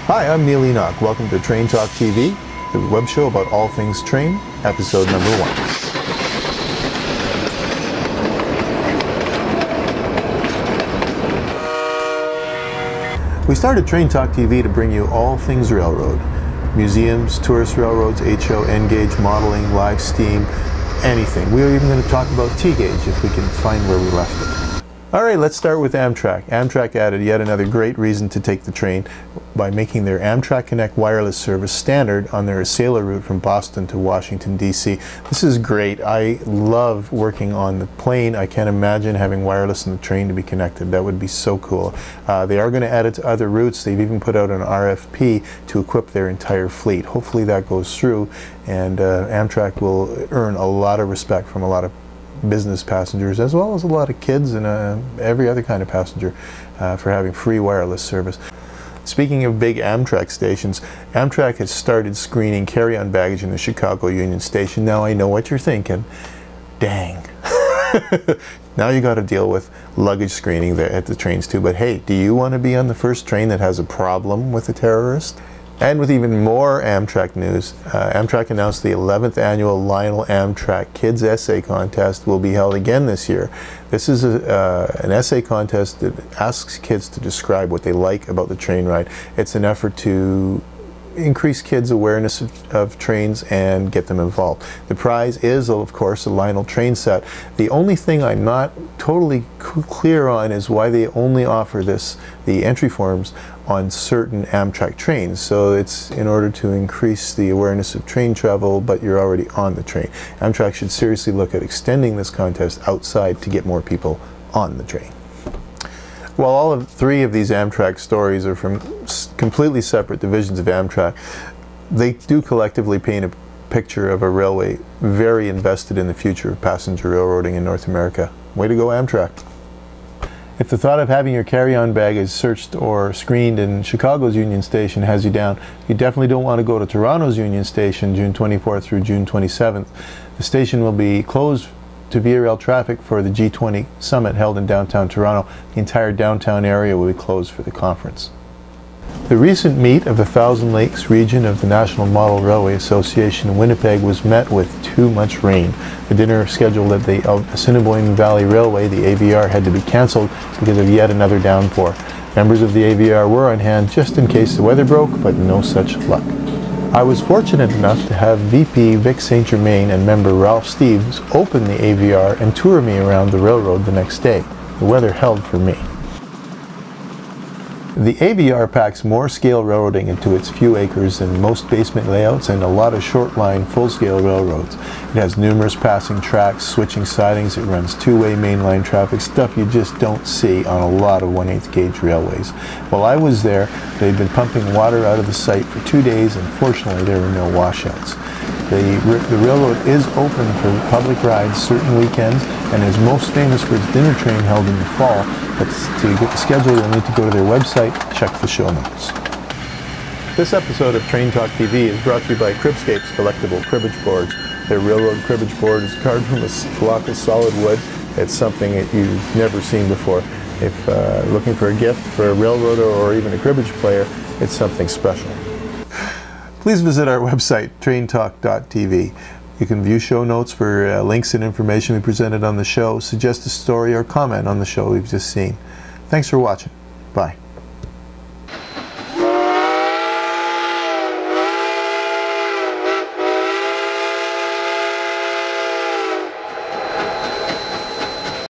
Hi, I'm Neil Enoch. Welcome to Train Talk TV, the web show about all things train, episode number 1. We started Train Talk TV to bring you all things railroad. Museums, tourist railroads, HO, N-gauge, modeling, live steam, anything. We are even going to talk about T-gauge if we can find where we left it. Alright, let's start with Amtrak. Amtrak added yet another great reason to take the train by making their Amtrak Connect wireless service standard on their Sailor route from Boston to Washington, D.C. This is great. I love working on the plane. I can't imagine having wireless in the train to be connected. That would be so cool. They are going to add it to other routes. They've even put out an RFP to equip their entire fleet. Hopefully that goes through, and Amtrak will earn a lot of respect from a lot of business passengers, as well as a lot of kids and every other kind of passenger for having free wireless service. Speaking of big Amtrak stations, Amtrak has started screening carry-on baggage in the Chicago Union Station. Now I know what you're thinking. Dang. Now you got to deal with luggage screening there at the trains too. But hey, do you want to be on the first train that has a problem with a terrorist? And with even more Amtrak news, Amtrak announced the 11th annual Lionel Amtrack Kids Essay Contest will be held again this year. This is an essay contest that asks kids to describe what they like about the train ride. It's an effort to increase kids' awareness of trains and get them involved. The prize is, of course, a Lionel train set. The only thing I'm not totally clear on is why they only offer the entry forms on certain Amtrak trains. So it's in order to increase the awareness of train travel, but you're already on the train. Amtrak should seriously look at extending this contest outside to get more people on the train. While all three of these Amtrak stories are from completely separate divisions of Amtrak, they do collectively paint a picture of a railway very invested in the future of passenger railroading in North America. Way to go, Amtrak. If the thought of having your carry-on baggage searched or screened in Chicago's Union Station has you down, you definitely don't want to go to Toronto's Union Station June 24th through June 27th. The station will be closed to via rail traffic for the G20 summit held in downtown Toronto. The entire downtown area will be closed for the conference. The recent meet of the Thousand Lakes region of the National Model Railway Association in Winnipeg was met with too much rain. The dinner scheduled at the Assiniboine Valley Railway, the AVR, had to be cancelled because of yet another downpour. Members of the AVR were on hand just in case the weather broke, but no such luck. I was fortunate enough to have VP Vic St. Germain and member Ralph Steves open the AVR and tour me around the railroad the next day. The weather held for me. The AVR packs more scale railroading into its few acres than most basement layouts and a lot of short-line full-scale railroads. It has numerous passing tracks, switching sidings, it runs two-way mainline traffic, stuff you just don't see on a lot of 1/8 gauge railways. While I was there, they'd been pumping water out of the site for 2 days, and fortunately there were no washouts. The railroad is open for public rides certain weekends and is most famous for its dinner train held in the fall. But to get the schedule, you'll need to go to their website, check the show notes. This episode of Train Talk TV is brought to you by Cribscape's collectible cribbage boards. Their railroad cribbage board is carved from a block of solid wood. It's something that you've never seen before. If looking for a gift for a railroader or even a cribbage player, it's something special. Please visit our website, traintalk.tv. You can view show notes for links and information we presented on the show, suggest a story, or comment on the show we've just seen. Thanks for watching. Bye.